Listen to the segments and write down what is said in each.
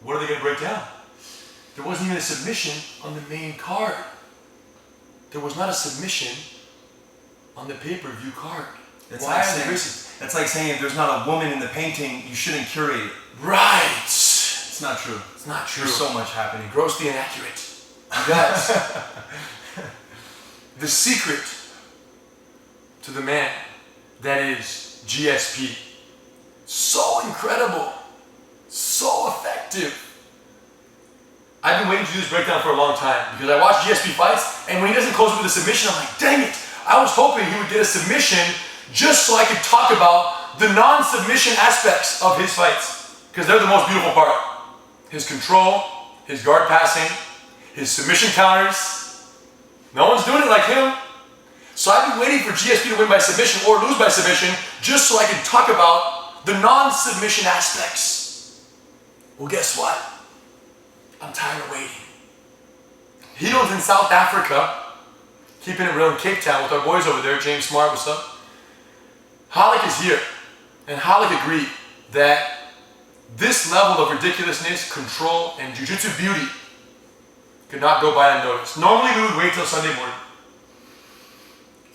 What are they going to break down? There wasn't even a submission on the main card. There was not a submission on the pay-per-view card. Why are they racing? That's like saying if there's not a woman in the painting, you shouldn't curate it. Right. It's not true. It's not true. There's so much happening. Grossly inaccurate. You guys, the secret to the man that is GSP, so incredible, so effective. I've been waiting to do this breakdown for a long time because I watch GSP fights, and when he doesn't close it with a submission, I'm like, dang it. I was hoping he would get a submission just so I could talk about the non-submission aspects of his fights, because they're the most beautiful part. His control, his guard passing, his submission counters. No one's doing it like him. So I've been waiting for GSP to win by submission or lose by submission just so I can talk about the non-submission aspects. Well, guess what? I'm tired of waiting. He was in South Africa, keeping it real in Cape Town with our boys over there. James Smart, what's up? Ralek is here, and Ralek agreed that this level of ridiculousness, control, and jiu-jitsu beauty could not go by unnoticed. Normally we would wait till Sunday morning.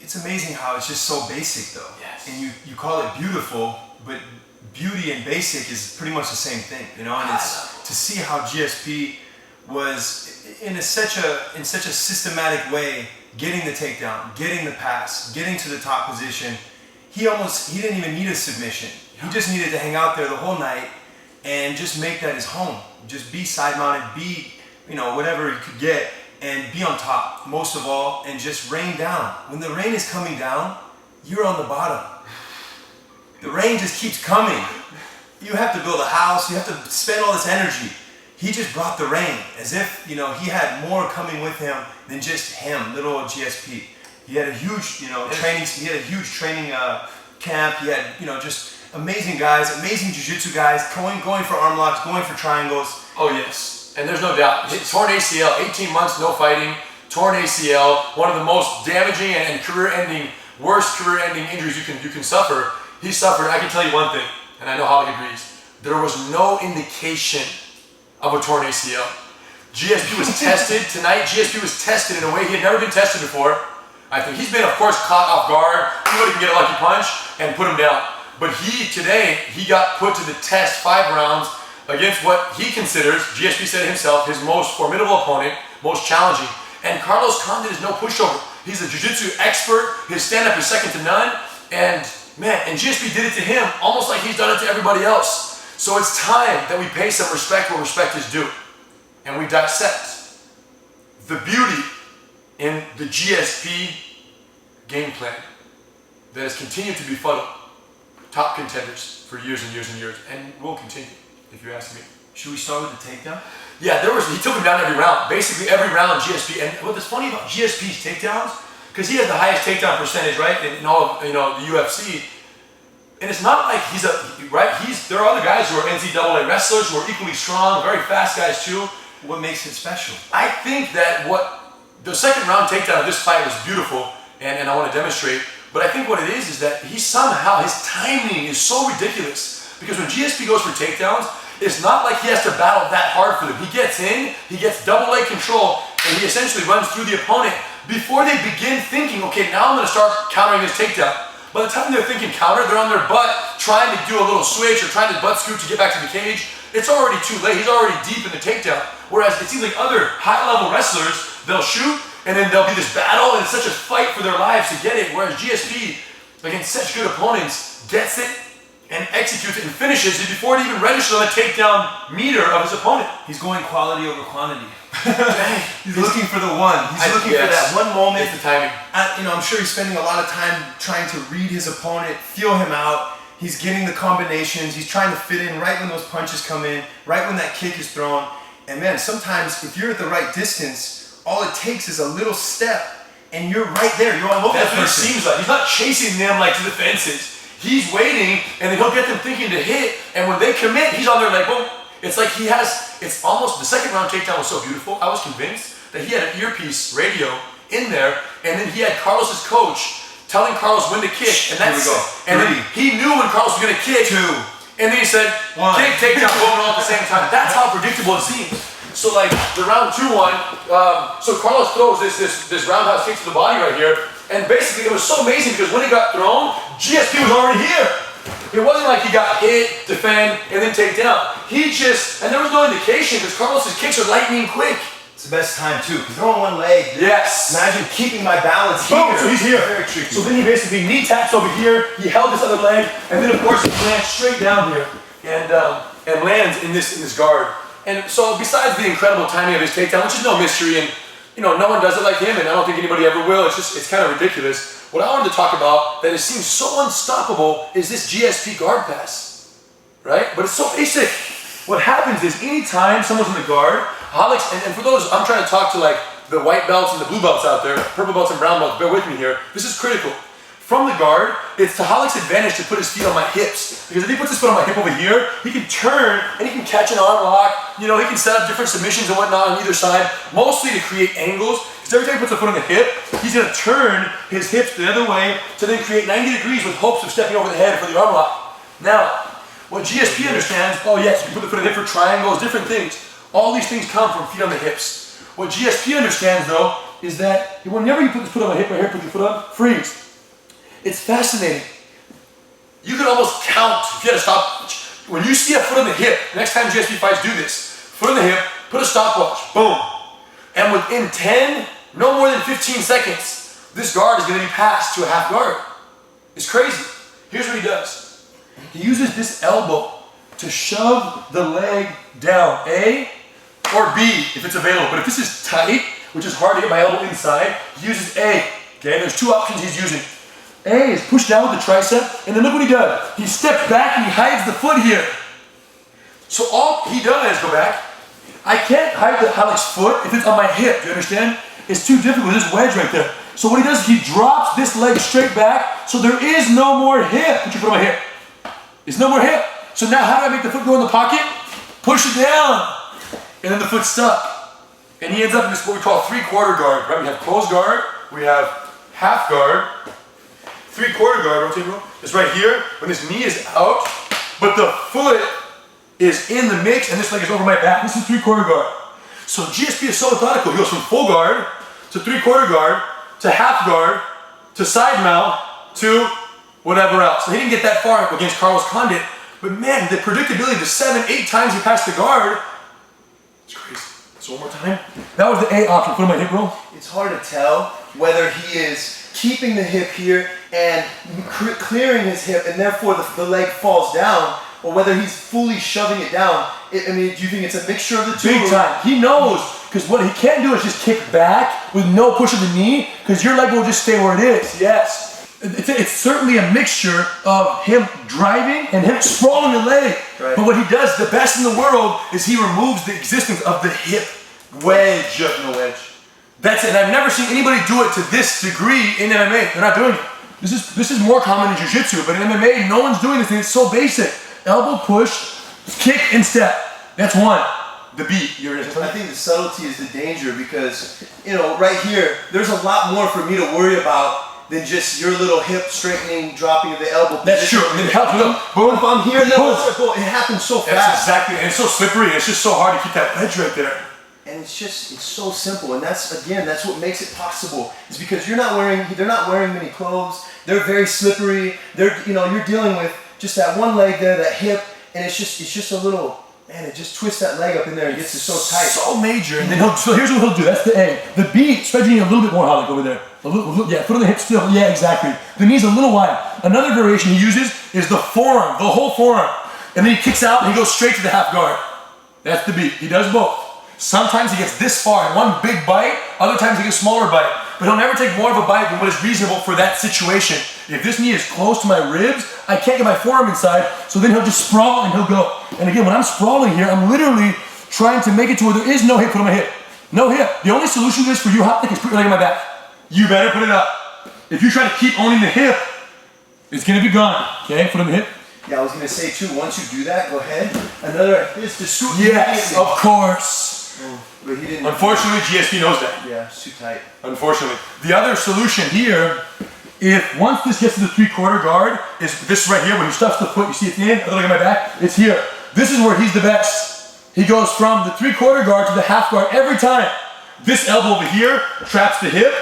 It's amazing how it's just so basic though. Yes. And you call it beautiful, but beauty and basic is pretty much the same thing, you know. And it's to see how GSP was in such a systematic way getting the takedown, getting the pass, getting to the top position. He didn't even need a submission. He just needed to hang out there the whole night and just make that his home. Just be side mounted, be, you know, whatever he could get, and be on top most of all, and just rain down. When the rain is coming down, you're on the bottom. The rain just keeps coming. You have to build a house, you have to spend all this energy. He just brought the rain as if, you know, he had more coming with him than just him, little old GSP. He had a huge, you know, training camp. He had, you know, just amazing guys, amazing jiu-jitsu guys, going for arm locks, going for triangles. Oh yes, and there's no doubt. Torn ACL, 18 months, no fighting, torn ACL, one of the most damaging and worst career-ending injuries you can suffer. He suffered. I can tell you one thing, and I know Ralek agrees. There was no indication of a torn ACL. GSP was tested tonight. GSP was tested in a way he had never been tested before. I think he's been, of course, caught off guard. He would can get a lucky punch and put him down. But today, he got put to the test 5 rounds against what he considers, GSP said himself, his most formidable opponent, most challenging. And Carlos Condit is no pushover. He's a jiu-jitsu expert. His stand-up is second to none. And man, and GSP did it to him almost like he's done it to everybody else. So it's time that we pay some respect where respect is due. And we dissect the beauty in the GSP game plan that has continued to befuddle top contenders for years and years and years, and will continue, if you ask me. Should we start with the takedown? Yeah, he took him down every round. Basically every round GSP, and what's funny about GSP's takedowns, because he has the highest takedown percentage, right, in all of, you know, the UFC. And it's not like there are other guys who are NCAA wrestlers who are equally strong, very fast guys too. What makes it special? I think that the second round takedown of this fight was beautiful, and I want to demonstrate, but I think what it is that his timing is so ridiculous, because when GSP goes for takedowns, it's not like he has to battle that hard for them. He gets in, he gets double leg control, and he essentially runs through the opponent before they begin thinking, okay, now I'm going to start countering this takedown. By the time they're thinking counter, they're on their butt trying to do a little switch or trying to butt scoot to get back to the cage. It's already too late. He's already deep in the takedown. Whereas it seems like other high-level wrestlers, they'll shoot, and then there'll be this battle, and it's such a fight for their lives to get it. Whereas GSP, against such good opponents, gets it and executes it and finishes it before it even registers on the takedown meter of his opponent. He's going quality over quantity. He's looking for the one. He's looking for that one moment. It's the timing. I'm sure he's spending a lot of time trying to read his opponent, feel him out. He's getting the combinations. He's trying to fit in right when those punches come in, right when that kick is thrown. And man, sometimes if you're at the right distance, all it takes is a little step, and you're right there. You're all over the person. That's what it seems like. He's not chasing them like to the fences. He's waiting, and then he'll get them thinking to hit, and when they commit, he's on their leg, boom. It's like it's almost, the second round takedown was so beautiful, I was convinced that he had an earpiece radio in there, and then he had Carlos's coach telling Carlos when to kick, and that's Here we go. And then he knew when Carlos was gonna kick. 2, And then he said, kick, takedown, boom, all at the same time. That's how predictable it seems. So like the round 2 one, so Carlos throws this roundhouse kick to the body right here. And basically it was so amazing because when it got thrown, GSP was already here. It wasn't like he got hit, defend, and then take down. He just, and there was no indication because Carlos's kicks are lightning quick. It's the best time too, because they're on one leg. Yes. Imagine keeping my balance Boom, here. so he's here. Very tricky. So then he basically knee taps over here, he held this other leg, and then of course he lands straight down here and lands in this guard. And so besides the incredible timing of his takedown, which is no mystery, and you know, no one does it like him, and I don't think anybody ever will, it's kind of ridiculous. What I wanted to talk about that it seems so unstoppable is this GSP guard pass, right? But it's so basic. What happens is anytime someone's in the guard, Alex, and for those, I'm trying to talk to like the white belts and the blue belts out there, purple belts and brown belts, bear with me here. This is critical. From the guard, it's to Halik's advantage to put his feet on my hips. Because if he puts his foot on my hip over here, he can turn and he can catch an arm lock. You know, he can set up different submissions and whatnot on either side, mostly to create angles. Because every time he puts a foot on the hip, he's going to turn his hips the other way to then create 90 degrees with hopes of stepping over the head for the arm lock. Now, what GSP understands, oh yes, you can put the foot on the hip for triangles, different things. All these things come from feet on the hips. What GSP understands though, is that whenever you put the foot on the hip right here, put your foot on, freeze. It's fascinating. You can almost count, if you had a stopwatch. When you see a foot on the hip, next time GSP fights do this, foot on the hip, put a stopwatch, boom. And within 10, no more than 15 seconds, this guard is gonna be passed to a half guard. It's crazy. Here's what he does. He uses this elbow to shove the leg down, A or B if it's available. But if this is tight, which is hard to get my elbow inside, he uses A. Okay, there's 2 options he's using. A is pushed down with the tricep, and then look what he does. He steps back and he hides the foot here. So all he does, go back, I can't hide Halik's foot if it's on my hip, do you understand? It's too difficult with this wedge right there. So what he does is he drops this leg straight back, so there is no more hip. Put your foot on my hip. There's no more hip. So now how do I make the foot go in the pocket? Push it down, and then the foot's stuck. And he ends up in this what we call 3/4 guard, right? We have closed guard, we have half guard, 3/4 guard, rotate bro. It's right here when his knee is out, but the foot is in the mix and this leg is over my back. This is 3/4 guard. So GSP is so methodical. He goes from full guard to 3/4 guard to half guard to side mount to whatever else. So he didn't get that far against Carlos Condit, but man, the predictability, the 7, 8 times he passed the guard, it's crazy. So one more time. That was the A option. Put on my hip roll. It's hard to tell whether he is keeping the hip here and clearing his hip and therefore the leg falls down, or whether he's fully shoving it down. I mean, do you think it's a mixture of the two? Big time. He knows, because what he can't do is just kick back with no push of the knee, because your leg will just stay where it is. Yes. It's certainly a mixture of him driving and him sprawling the leg. Right. But what he does the best in the world is he removes the existence of the hip wedge. No wedge. That's it. And I've never seen anybody do it to this degree in MMA. They're not doing it. This is more common in Jiu-Jitsu, but in MMA, no one's doing this, and it's so basic. Elbow push, kick, and step. That's one. The beat. I think the subtlety is the danger because, you know, right here, there's a lot more for me to worry about than just your little hip straightening, dropping of the elbow. That's true. I mean, it helps. Boom, if I'm here, it happens so fast. That's exactly, and it's so slippery. It's just so hard to keep that edge right there. And it's so simple, and that's what makes it possible. Is because they're not wearing many clothes. They're very slippery. You're dealing with just that one leg there, that hip, and it's just a little, man, it just twists that leg up in there and gets it so tight. So major. And then so here's what he'll do. That's the A. The B, spread your knee a little bit more, Halik, over there. Yeah, foot on the hip still. Yeah, exactly. The knee's a little wide. Another variation he uses is the forearm, the whole forearm. And then he kicks out and he goes straight to the half guard. That's the B. He does both. Sometimes he gets this far in one big bite, other times he gets a smaller bite. But he'll never take more of a bite than what is reasonable for that situation. If this knee is close to my ribs, I can't get my forearm inside, so then he'll just sprawl and he'll go. And again, when I'm sprawling here, I'm literally trying to make it to where there is no hip put on my hip. No hip. The only solution to this for you, Halik, is put your leg on my back. You better put it up. If you try to keep owning the hip, it's gonna be gone. Okay, put on the hip. Yeah, I was gonna say too, once you do that, go ahead. Another is to shoot. Yes, of course. But he didn't. Unfortunately, GSP knows that. Yeah, it's too tight. Unfortunately. The other solution here if once this gets to the 3/4 guard, is this right here, when he stuffs the foot, you see at the end, look at my back, it's here. This is where he's the best. He goes from the 3/4 guard to the half guard every time. This elbow over here traps the hip.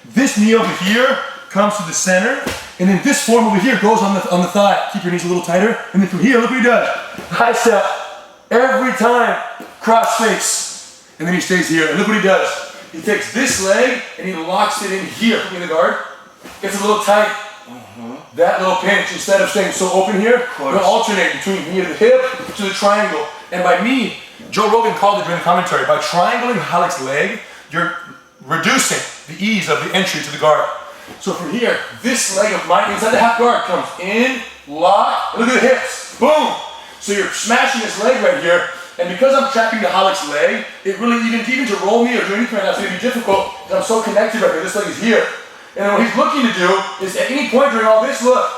This knee over here comes to the center. And then this form over here goes on the thigh. Keep your knees a little tighter. And then from here, look what he does. High step. Every time, cross face. And then he stays here. And look what he does. He takes this leg and he locks it in here. Put me in the guard. Gets a little tight. That little pinch, instead of staying so open here, we're gonna alternate between knee to the hip to the triangle. And by me, Joe Rogan called it during the commentary, by triangling Ralek's leg, you're reducing the ease of the entry to the guard. So from here, this leg of mine inside the half guard comes in, lock, and look at the hips, boom. So you're smashing this leg right here, and because I'm trapping the Ralek's leg, it really, even to roll me or do anything right now, it's gonna be difficult because I'm so connected right here, this leg is here. And then what he's looking to do is at any point during all this, look,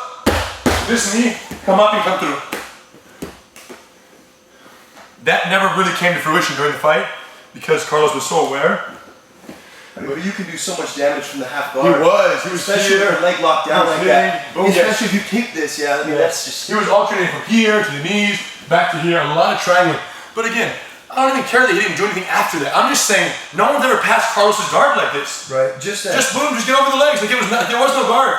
this knee, come up and come through. That never really came to fruition during the fight because Carlos was so aware. But you can do so much damage from the half guard. He was especially with your leg locked down like that. Boom, especially if you keep this, I mean, that's just... He was alternating from here to the knees, back to here, a lot of triangling. But again, I don't even care that he didn't do anything after that. I'm just saying, no one's ever passed Carlos's guard like this. Right, just that. Just boom, just get over the legs. Like there was no guard.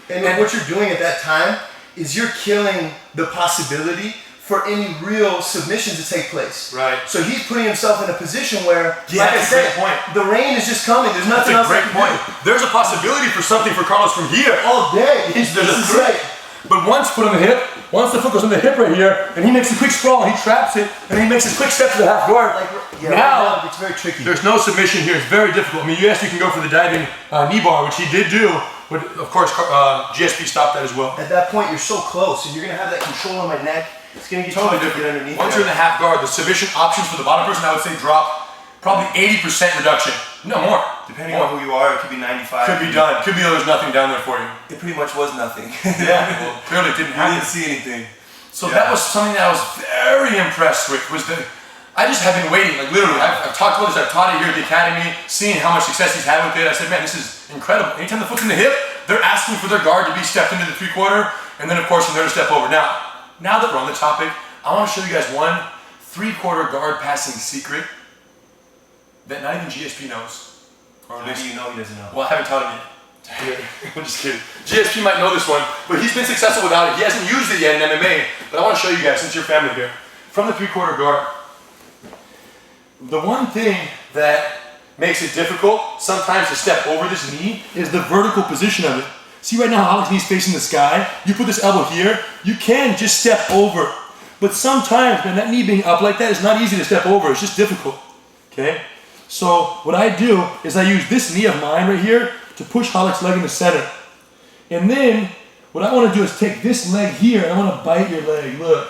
And what you're doing at that time is you're killing the possibility for any real submission to take place. Right. So he's putting himself in a position where, like I said, the rain is just coming. There's nothing else. That's a great point. There's a possibility for something for Carlos from here. All day. There's a threat. But once foot on the hip, once the foot goes on the hip right here, and he makes a quick sprawl, he traps it, and he makes a quick step to the half guard. Now it's very tricky. There's no submission here. It's very difficult. I mean, yes, you can go for the diving knee bar, which he did do, but of course GSP stopped that as well. At that point, you're so close, and you're gonna have that control on my neck. It's gonna get totally different underneath. Once you're in the half guard, the submission options for the bottom person, I would say drop probably 80% reduction. No more. Depending on who you are, it could be 95. Could be done. Could be there's nothing down there for you. It pretty much was nothing. Yeah. Well, clearly it didn't happen. You didn't see anything. So that was something that I was very impressed with. I just have been waiting. Like literally, I've talked about this. I've taught it here at the academy, seeing how much success he's had with it. I said, man, this is incredible. Anytime the foot's in the hip, they're asking for their guard to be stepped into the 3/4, and then of course from there to step over. Now that we're on the topic, I want to show you guys one 3/4 guard passing secret that not even GSP knows. Or maybe you know he doesn't know. Well, I haven't taught him yet. I'm just kidding. GSP might know this one, but he's been successful without it. He hasn't used it yet in MMA, but I want to show you guys since you're family here. From the 3/4 guard, the one thing that makes it difficult sometimes to step over this knee is the vertical position of it. See right now how Alex's knee's facing the sky? You put this elbow here, you can just step over. But sometimes, man, that knee being up like that is not easy to step over. It's just difficult, okay? So what I do is I use this knee of mine right here to push Alex's leg in the center. And then what I want to do is take this leg here and I want to bite your leg. Look.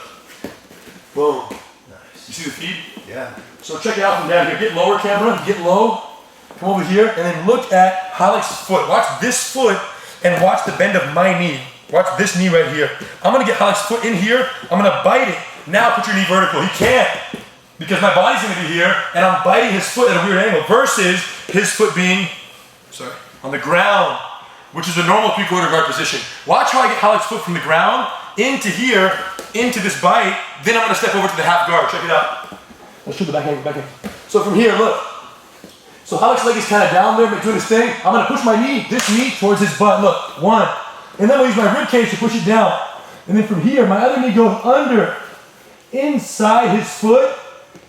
Boom. Nice. You see the feed? Yeah. So check it out from down here. Get lower, camera. Get low. Come over here and then look at Alex's foot. Watch this foot and watch the bend of my knee. Watch this knee right here. I'm going to get Alex's foot in here. I'm going to bite it. Now put your knee vertical. He can't. Because my body's going to be here, and I'm biting his foot at a weird angle, versus his foot being, on the ground, which is the normal 3/4 guard position. Watch how I get Alex's foot from the ground into here, into this bite, then I'm going to step over to the half guard. Check it out. Let's show the back end, So from here, look. So Alex's leg is kind of down there, but doing his thing. I'm going to push my knee, this knee, towards his butt. Look, one. And then I'll use my rib cage to push it down. And then from here, my other knee goes under, inside his foot,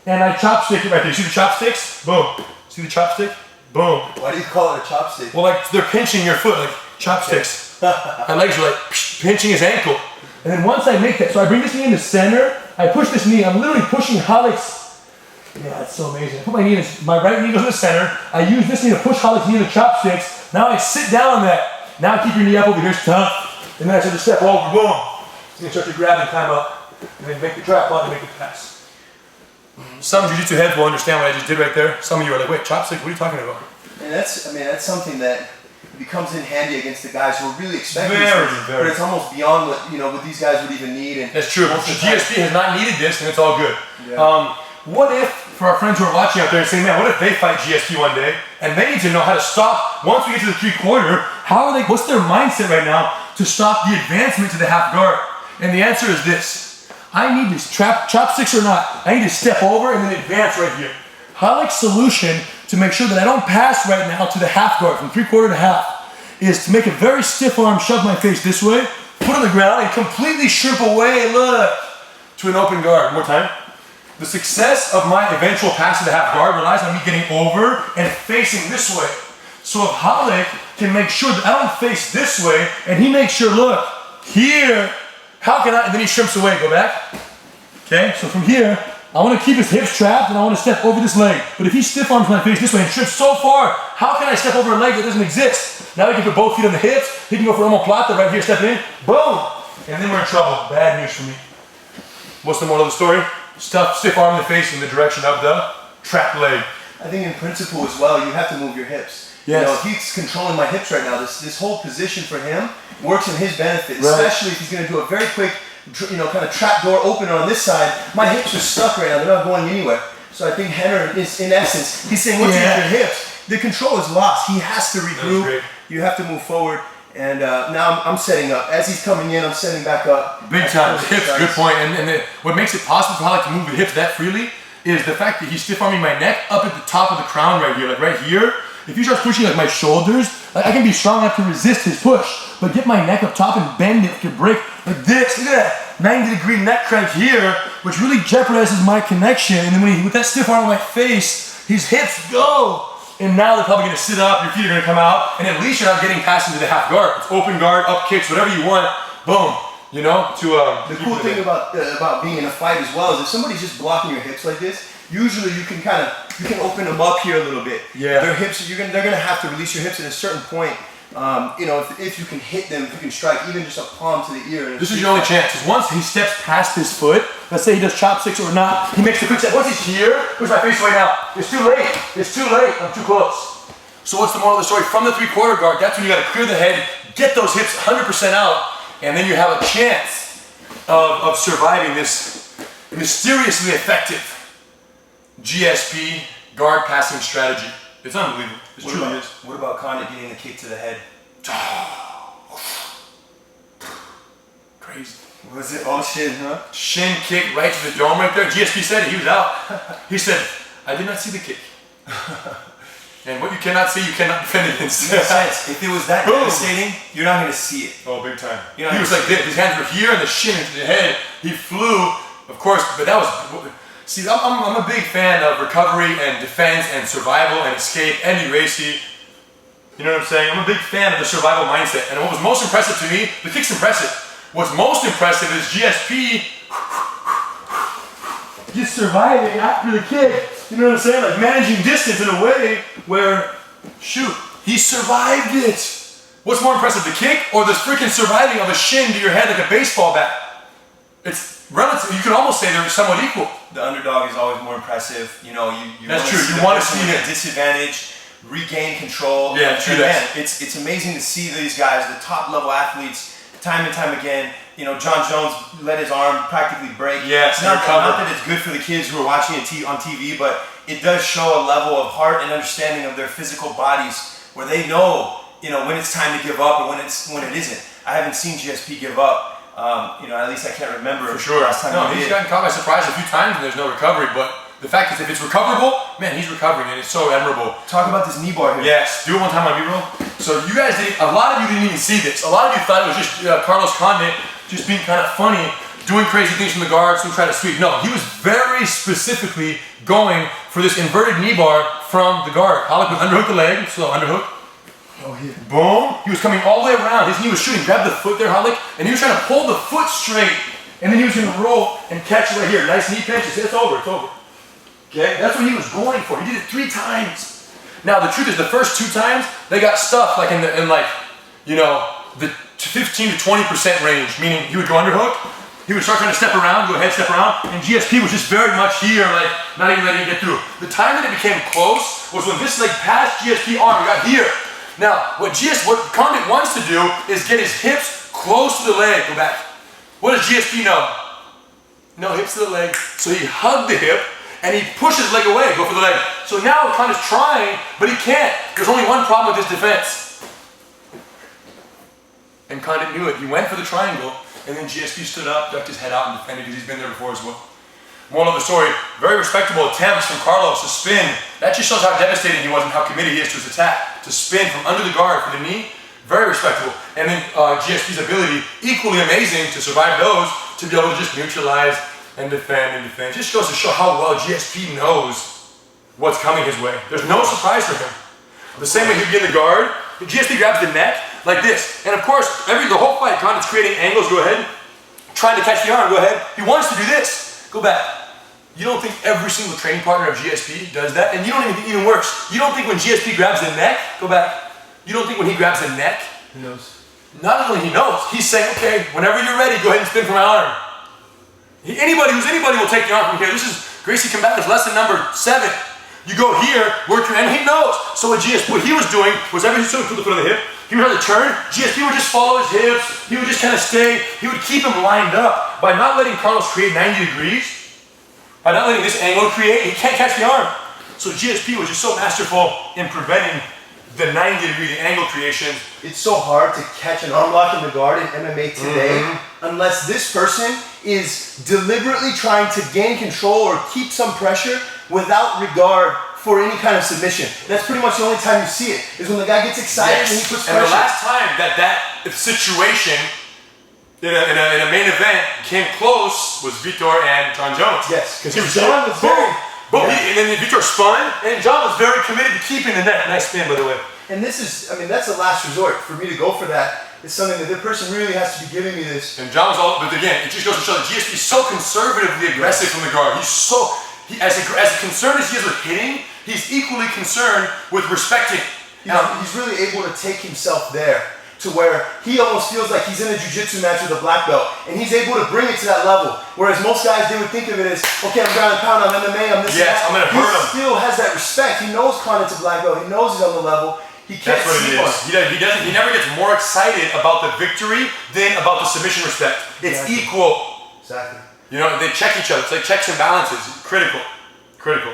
and I chopstick it right there. See the chopsticks? Boom. See the chopstick? Boom. Why do you call it a chopstick? Well, like they're pinching your foot, like chopsticks. My legs are like pinching his ankle. And then once I make that, so I bring this knee in the center, I push this knee, I'm literally pushing Alex. Yeah, it's so amazing. I put my knee in, my right knee goes in the center, I use this knee to push Alex's knee in the chopsticks. Now I sit down on that. Now keep your knee up over here, it's tough. And then I start to step over, boom. And then start to grab and climb up. And then make the trap on and make the pass. Some jiu-jitsu heads will understand what I just did right there. Some of you are like, wait, chopstick, what are you talking about? And that's something that becomes in handy against the guys who are really expecting very. But it's almost beyond what these guys would even need. And that's true. The GSP has not needed this, and it's all good. Yeah. What if for our friends who are watching out there and saying, man, what if they fight GSP one day and they need to know how to stop once we get to the 3/4? What's their mindset right now to stop the advancement to the half guard? And the answer is this. I need to chopsticks or not, I need to step over and then advance right here. Ralek's solution to make sure that I don't pass right now to the half guard from 3/4 to half is to make a very stiff arm, shove my face this way, put on the ground, and completely shrimp away, look, to an open guard. One more time. The success of my eventual pass to the half guard relies on me getting over and facing this way. So if Ralek can make sure that I don't face this way, and he makes sure, look, here, how can I, and then he shrimps away, go back. Okay, so from here, I want to keep his hips trapped and I want to step over this leg. But if he stiff arms my face this way and shrimps so far, how can I step over a leg that doesn't exist? Now he can put both feet on the hips, he can go for omoplata right here, step in, boom! And then we're in trouble. Bad news for me. What's the moral of the story? Stiff arm in the face in the direction of the trapped leg. I think in principle as well, you have to move your hips. Yes. You know, if he's controlling my hips right now, this whole position for him works in his benefit, especially if he's going to do a very quick, kind of trap door opener on this side. My hips are stuck right now; they're not going anywhere. So I think Rener is, in essence, he's saying, once you get your hips, the control is lost. He has to regroup. You have to move forward. And now I'm setting up. As he's coming in, I'm setting back up. Big time. Hips, good point. And what makes it possible for Ralek to move the hips that freely is the fact that he's stiff arming my neck up at the top of the crown right here, like right here. If he starts pushing like my shoulders, like I can be strong enough to resist his push, but get my neck up top and bend it like a break like this. Look at that 90-degree neck crank here, which really jeopardizes my connection. And then with that stiff arm on my face, his hips go. And now they're probably going to sit up, your feet are going to come out, and at least you're not getting past into the half guard. It's open guard, up kicks, whatever you want, boom. You know, the cool thing about being in a fight as well is if somebody's just blocking your hips like this, usually you can open them up here a little bit. Yeah. Their hips, they're gonna have to release your hips at a certain point. If you can hit them, if you can strike even just a palm to the ear. This is your only chance. Because once he steps past his foot, let's say he does chopsticks or not, he makes the quick step. Once he's here, push my face away now. It's too late. It's too late. I'm too close. So what's the moral of the story? From the 3/4 guard, that's when you got to clear the head, get those hips 100% out, and then you have a chance of surviving this mysteriously effective GSP guard passing strategy. It's unbelievable. It truly is. What about Condit getting the kick to the head? Crazy. Was it all shin, huh? Shin kick right to the dome right there. GSP said it. He was out. He said, I did not see the kick. And what you cannot see, you cannot defend against. Makes sense. If it was that devastating, you're not going to see it. Oh, big time. He was like this. His hands were here and the shin into the head. He flew, of course, but that was... See, I'm a big fan of recovery and defense and survival and escape and Gracie. You know what I'm saying? I'm a big fan of the survival mindset. And what was most impressive to me, the kick's impressive. What's most impressive is GSP just surviving after the kick. You know what I'm saying? Like managing distance in a way where, shoot, he survived it. What's more impressive, the kick or the freaking surviving of a shin to your head like a baseball bat? It's relative. You could almost say they're somewhat equal. The underdog is always more impressive. You know, that's true. You want to see a disadvantage, regain control. Yeah, true. Man, it's amazing to see these guys, the top level athletes, time and time again. You know, John Jones let his arm practically break. Yeah, it's not that it's good for the kids who are watching it on TV, but it does show a level of heart and understanding of their physical bodies, where they know, when it's time to give up or when it isn't. I haven't seen GSP give up. At least I can't remember. For sure. Last time he's gotten caught by surprise a few times and there's no recovery, but the fact is if it's recoverable, man, he's recovering and it's so admirable. Talk about this knee bar here. Yes, do it one time on B-roll. So you guys a lot of you didn't even see this. A lot of you thought it was just Carlos Condit just being kind of funny, doing crazy things from the guards, and trying to sweep. No, he was very specifically going for this inverted knee bar from the guard. Ralek would underhook the leg, slow underhook. Oh, yeah. Boom. He was coming all the way around. His knee was shooting. Grab the foot there, Ralek, and he was trying to pull the foot straight. And then he was going to roll and catch it right here. Nice knee pinch. It's over. It's over. Okay? That's what he was going for. He did it 3 times. Now, the truth is, the first 2 times, they got stuffed like in the 15 to 20% range, meaning he would go underhook, he would start trying to step around, go ahead, step around, and GSP was just very much here, like not even letting it get through. The time that it became close was when this leg passed GSP arm, got here. Now, what Condit wants to do is get his hips close to the leg. Go back. What does GSP know? No hips to the leg. So he hugged the hip, and he pushes his leg away, go for the leg. So now Condit's trying, but he can't. There's only one problem with his defense. And Condit knew it. He went for the triangle, and then GSP stood up, ducked his head out, and defended because he's been there before as well. Moral of the story, very respectable attempts from Carlos to spin. That just shows how devastating he was and how committed he is to his attack. To spin from under the guard for the knee, very respectable. And then GSP's ability, equally amazing to survive those, to be able to just neutralize and defend and defend. Just goes to show how well GSP knows what's coming his way. There's no surprise for him. The same way he'd be in the guard, GSP grabs the neck like this. And of course, the whole fight, Condit's creating angles, go ahead. Trying to catch the arm, go ahead. He wants to do this. Go back. You don't think every single training partner of GSP does that? And you don't even think it even works. You don't think when GSP grabs the neck, go back. You don't think when he grabs the neck, He knows. not only he knows, he's saying, okay, whenever you're ready, go ahead and spin for my arm. Anybody will take the arm from here. This is Gracie Combatants lesson number 7. You go here, work your, and he knows. So what he was doing was every time he put the foot on the hip, he would have to turn, GSP would just follow his hips, he would just kind of stay, he would keep him lined up. By not letting Carlos create 90 degrees, by not letting this angle create, he can't catch the arm. So GSP was just so masterful in preventing the 90-degree angle creation. It's so hard to catch an arm lock in the guard in MMA today unless this person is deliberately trying to gain control or keep some pressure without regard for any kind of submission. That's pretty much the only time you see it, is when the guy gets excited and he puts pressure. And the last time that situation in a main event came close was Vitor and John Jones. Yes, because he was John was boom, very... boom, and then Vitor spun, and John was very committed to keeping the net. Nice spin, by the way. And this is, I mean, that's the last resort. For me to go for that is something that the person really has to be giving me this. And John was all, but again, it just goes to show that GSP is so conservatively aggressive from the guard. He's so, as concerned as he is with hitting, he's equally concerned with respecting. He's really able to take himself there to where he almost feels like he's in a jiu-jitsu match with a black belt, and he's able to bring it to that level. Whereas most guys, they would think of it as, okay, I'm ground and pound, I'm MMA, I'm this and that. I'm gonna hurt him. He still has that respect. He knows Condit's a black belt. He knows he's on the level. He can't That's what it is. He never gets more excited about the victory than about the submission respect. It's equal. Exactly. You know, they check each other. It's like checks and balances. Critical. Critical.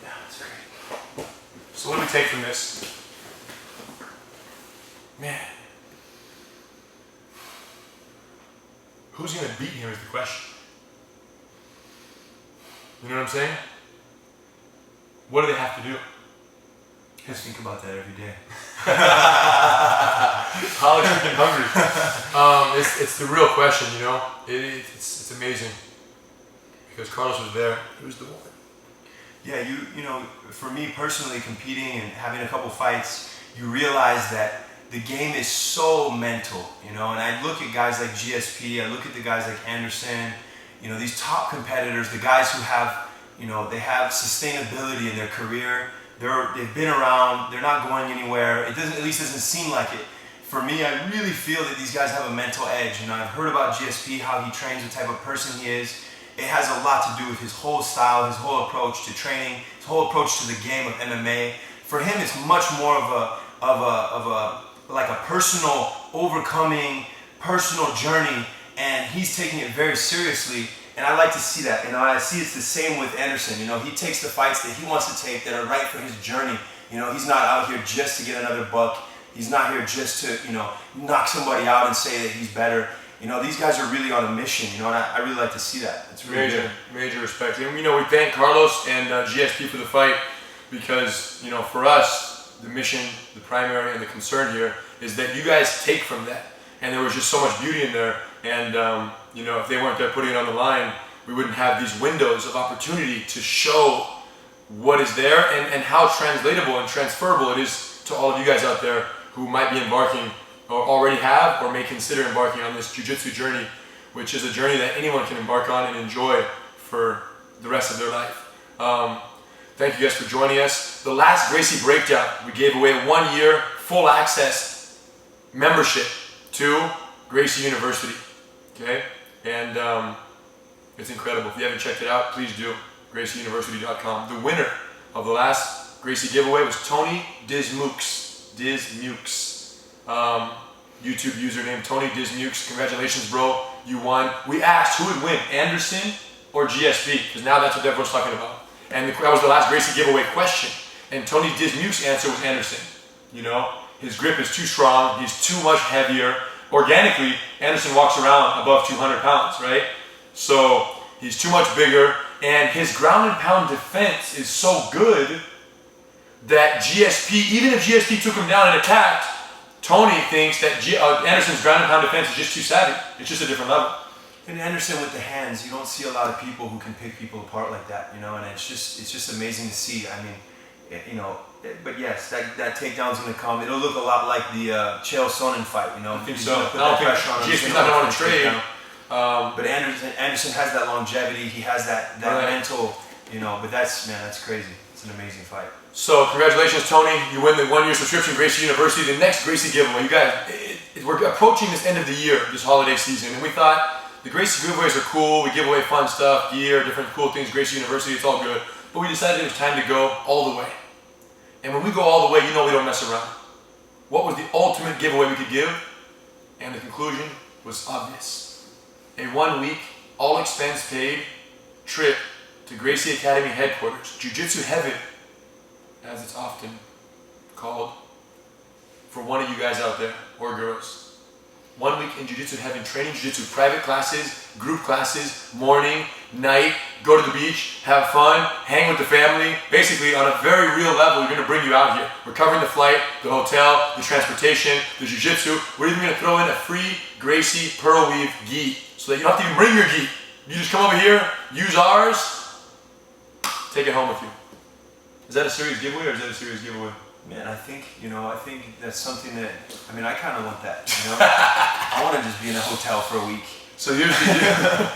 Yeah, that's great. So what do we take from this? Man. Who's going to beat him is the question. You know what I'm saying? What do they have to do? Just think about that every day. College freaking hungry. It's the real question, you know? It's amazing. Because Carlos was there. He was the one. Yeah, you know, for me personally, competing and having a couple fights, you realize that the game is so mental, you know, and I look at guys like GSP, I look at the guys like Anderson, you know, these top competitors, the guys who have, you know, they have sustainability in their career, they've been around, they're not going anywhere, at least doesn't seem like it. For me, I really feel that these guys have a mental edge, you know, I've heard about GSP, how he trains, the type of person he is. It has a lot to do with his whole style, his whole approach to training, his whole approach to the game of MMA. For him, it's much more like a personal overcoming, personal journey, and he's taking it very seriously. And I like to see that. You know, I see it's the same with Anderson. You know, he takes the fights that he wants to take that are right for his journey. You know, he's not out here just to get another buck. He's not here just to, you know, knock somebody out and say that he's better. You know, these guys are really on a mission, you know, and I really like to see that. It's really major respect. And, you know, we thank Carlos and GSP for the fight because, you know, for us, the mission, the primary, and the concern here is that you guys take from that. And there was just so much beauty in there. And, you know, if they weren't there putting it on the line, we wouldn't have these windows of opportunity to show what is there and how translatable and transferable it is to all of you guys out there who might be embarking or already have or may consider embarking on this jiu-jitsu journey, which is a journey that anyone can embark on and enjoy for the rest of their life. Thank you guys for joining us. The last Gracie Breakdown, we gave away 1 year full access membership to Gracie University, okay? And it's incredible. If you haven't checked it out, please do, gracieuniversity.com. The winner of the last Gracie giveaway was Tony Dismukes. YouTube username Tony Dismukes. Congratulations, bro. You won. We asked who would win, Anderson or GSP? Because now that's what everyone's talking about. And that was the last Gracie giveaway question. And Tony Dismuke's answer was Anderson. You know, his grip is too strong, he's too much heavier. Organically, Anderson walks around above 200 pounds, right? So he's too much bigger, and his ground and pound defense is so good that GSP, even if GSP took him down and attacked, Tony thinks that Anderson's ground and pound defense is just too savvy. It's just a different level. And Anderson with the hands, you don't see a lot of people who can pick people apart like that, you know, and it's just amazing to see. I mean, you know, but yes, that takedown's gonna come. It'll look a lot like the Chael Sonnen fight, you know. I think He's so. gonna put that pressure on him. GSP's not gonna want to trade. But Anderson has that longevity. He has that mental, you know. But that's crazy. It's an amazing fight. So congratulations, Tony. You win the 1-year subscription, Gracie University. The next Gracie giveaway. You guys, we're approaching this end of the year, this holiday season, and we thought the Gracie giveaways are cool. We give away fun stuff, gear, different cool things. Gracie University, it's all good. But we decided it was time to go all the way. And when we go all the way, you know we don't mess around. What was the ultimate giveaway we could give? And the conclusion was obvious. A 1-week, all expense paid trip to Gracie Academy headquarters, Jiu-Jitsu Heaven, as it's often called, for one of you guys out there, or girls. 1 week in Jiu-Jitsu Heaven, training Jiu-Jitsu, private classes, group classes, morning, night, go to the beach, have fun, hang with the family. Basically, on a very real level, we're gonna bring you out here. We're covering the flight, the hotel, the transportation, the Jiu-Jitsu. We're even gonna throw in a free Gracie Pearl Weave gi, so that you don't have to even bring your gi. You just come over here, use ours, take it home with you. Is that a serious giveaway, or is that a serious giveaway? Man, I think that's something that, I mean, I kind of want that, you know? I want to just be in a hotel for a week. So here's the deal.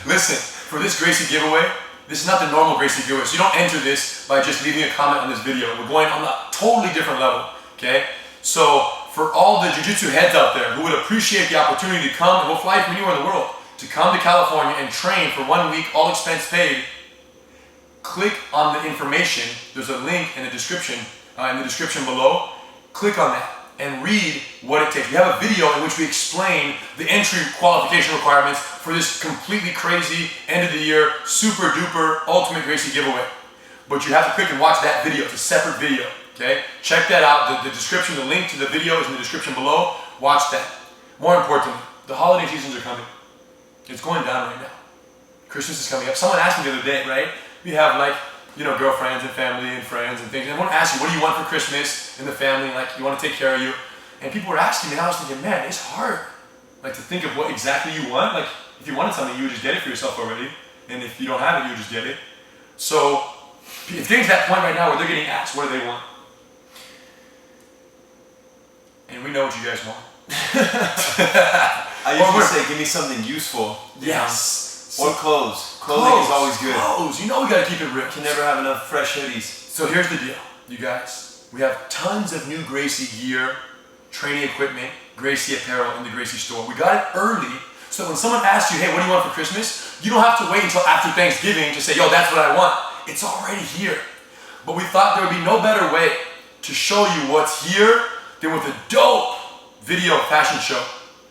Listen, for this Gracie giveaway, this is not the normal Gracie giveaway. So you don't enter this by just leaving a comment on this video. We're going on a totally different level, okay? So for all the Jiu-Jitsu heads out there who would appreciate the opportunity to come, and we'll fly from anywhere in the world, to come to California and train for 1 week, all expense paid, click on the information. There's a link in the description below. Click on that and read what it takes. We have a video in which we explain the entry qualification requirements for this completely crazy end of the year, super duper ultimate Gracie giveaway. But you have to click and watch that video. It's a separate video, okay? Check that out. The description, the link to the video is in the description below. Watch that. More importantly, the holiday seasons are coming. It's going down right now. Christmas is coming up. Someone asked me the other day, right? We have like, you know, girlfriends and family and friends and things. And I want to ask you, what do you want for Christmas in the family? Like, you want to take care of you. And people were asking me, and I was thinking, man, it's hard. Like, to think of what exactly you want. Like, if you wanted something, you would just get it for yourself already. And if you don't have it, you would just get it. So, it's getting to that point right now where they're getting asked, what do they want? And we know what you guys want. I usually say, give me something useful. Yes. Or clothes. Clothing is always good. Clothes. You know we gotta keep it real. You can never have enough fresh hoodies. So here's the deal, you guys. We have tons of new Gracie gear, training equipment, Gracie apparel in the Gracie store. We got it early, so when someone asks you, hey, what do you want for Christmas? You don't have to wait until after Thanksgiving to say, yo, that's what I want. It's already here. But we thought there would be no better way to show you what's here than with a dope video fashion show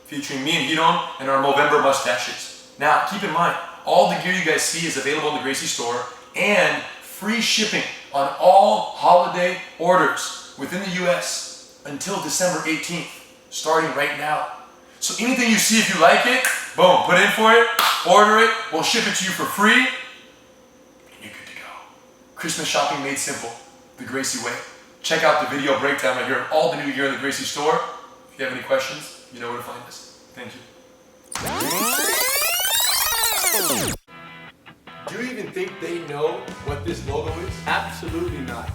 featuring me and Hiron and our Movember mustaches. Now, keep in mind, all the gear you guys see is available in the Gracie store and free shipping on all holiday orders within the US until December 18th, starting right now. So anything you see, if you like it, boom, put in for it, order it, we'll ship it to you for free, and you're good to go. Christmas shopping made simple, the Gracie way. Check out the video breakdown right here of all the new gear in the Gracie store. If you have any questions, you know where to find us. Thank you. Do you even think they know what this logo is? Absolutely not.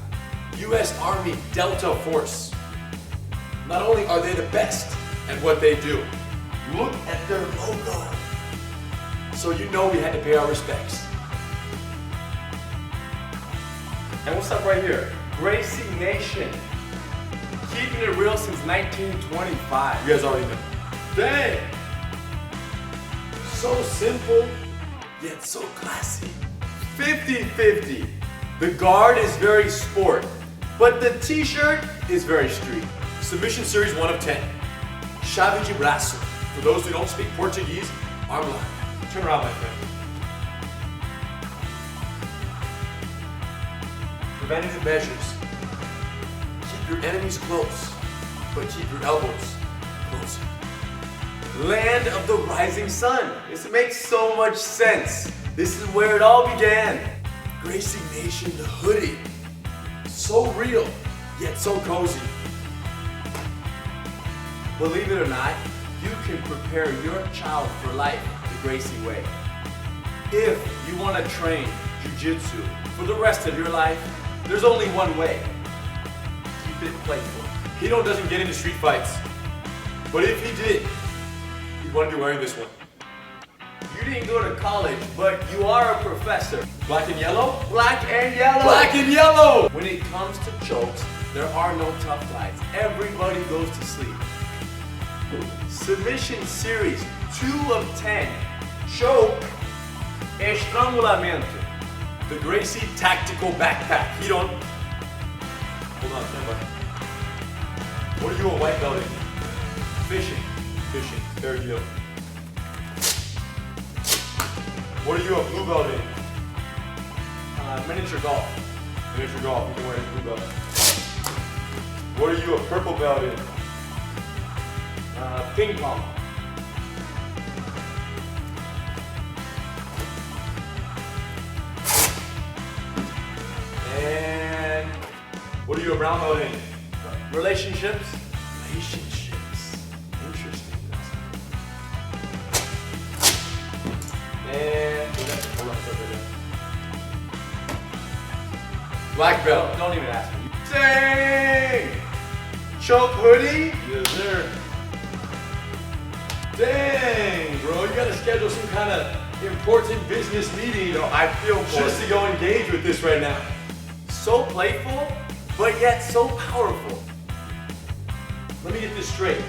U.S. Army Delta Force. Not only are they the best at what they do, look at their logo. So you know we had to pay our respects. And what's up right here? Gracie Nation. Keeping it real since 1925. You guys already know. Dang! So simple, yet so classy. 50-50. The guard is very sport, but the t-shirt is very street. Submission series 1 of 10. Chave de braço. For those who don't speak Portuguese, arm lock. Turn around, my friend. preventative measures. Keep your enemies close, but keep your elbows closer. Land of the rising sun. This makes so much sense. This is where it all began. Gracie Nation, the hoodie. So real, yet so cozy. Believe it or not, you can prepare your child for life the Gracie way. If you want to train Jiu-Jitsu for the rest of your life, there's only one way. Keep it playful. Hito doesn't get into street fights, but if he did, he'd want to be wearing this one. You didn't go to college, but you are a professor. Black and yellow? Black and yellow! Black and yellow! When it comes to chokes, there are no tough guys. Everybody goes to sleep. Submission series, 2 of 10. Choke, estrangulamento. The Gracie Tactical Backpack. He don't... Hold on, stand by. What are you a white belt in? Fishing. Fishing. Very good. What are you a blue belt in? Miniature golf. Miniature golf. You can wear a blue belt. What are you a purple belt in? Ping pong. And what are you a brown belt in? Relationships. Relationships. Interesting. And hold on, stop right there. Black belt. Don't even ask me. Dang! Choke hoodie? Yes, sir. Dang, bro, you gotta schedule some kind of important business meeting. I feel for just it. to go engage with this right now. So playful, but yet so powerful. Let me get this straight.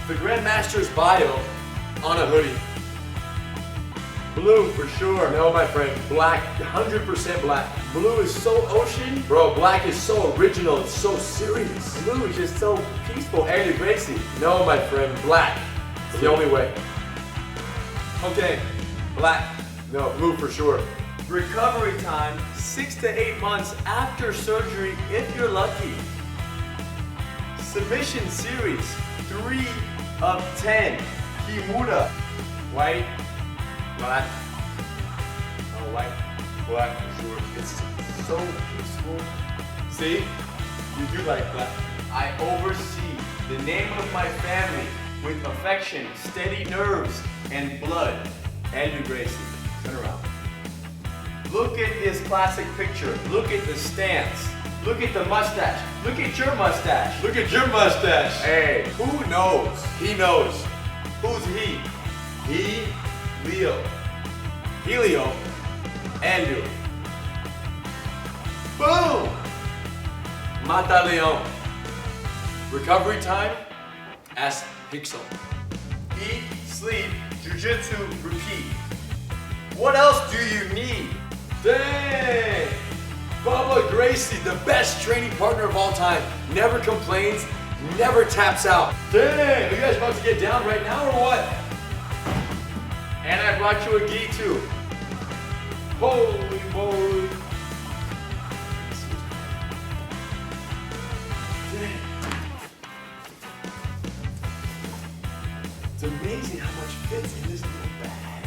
The Grandmaster's bio on a hoodie. Blue for sure. No, my friend, black, 100% black. Blue is so ocean. Bro, black is so original, it's so serious. Blue is just so peaceful. Andy Gracie. No, my friend, black. It's the only way. Okay, black. No, blue for sure. Recovery time, 6 to 8 months after surgery if you're lucky. Submission series, 3 of 10. Kimura. White, black. Oh, white, black for sure. It's so peaceful. See? You do like black. I oversee the name of my family with affection, steady nerves, and blood. Andrew Gracie. Turn around. Look at this classic picture. Look at the stance. Look at the mustache. Look at your mustache. Look at your mustache. Hey, who knows? He knows. Who's he? He, Leo. Helio. Andrew. Boom! Mata Leon. Recovery time, ask Pixel. Eat, sleep, jiu-jitsu, repeat. What else do you need? Dang! Bubba Gracie, the best training partner of all time. Never complains, never taps out. Dang! Are you guys about to get down right now or what? And I brought you a gi too. Holy moly. Dang. It's amazing how much fits in this little bag.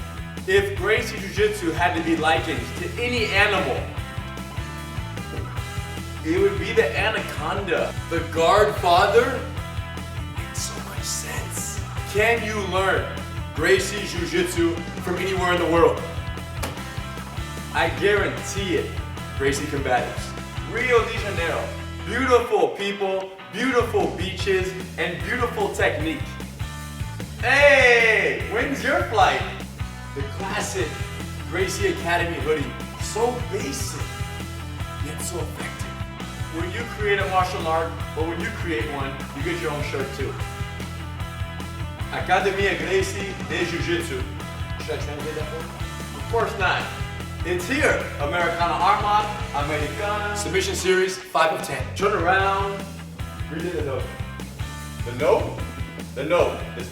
If Gracie Jiu-Jitsu had to be likened to any animal, it would be the anaconda. The guard father makes so much sense. Can you learn Gracie Jiu-Jitsu from anywhere in the world? I guarantee it. Gracie combatives. Rio de Janeiro. Beautiful people, beautiful beaches, and beautiful technique. Hey, when's your flight? The classic Gracie Academy hoodie. So basic, yet so effective. When you create a martial art, or when you create one, you get your own shirt too. Academia Gracie de Jiu-Jitsu. Should I translate that for you? Of course not. It's here. Americana arm lock, Americana. Submission series, 5 of 10. Turn around. Read the note. The note? The note is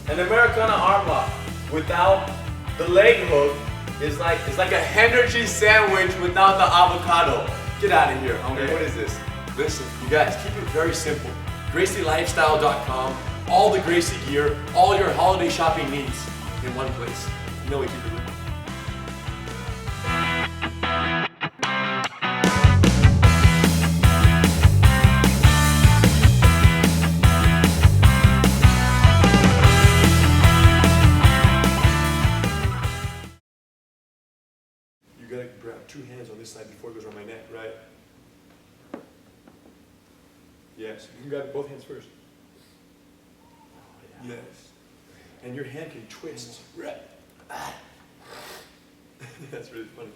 an Americana arm lock without the leg hook. It's like a energy sandwich without the avocado. Get out of here, homie. Okay. What is this? Listen, you guys, keep it very simple. GracieLifestyle.com, all the Gracie gear, all your holiday shopping needs in one place. You know we keep it real. You gotta grab 2 hands on this side before it goes around my neck, right? Yes, you can grab both hands first. Yes. And your hand can twist. Right. That's really funny.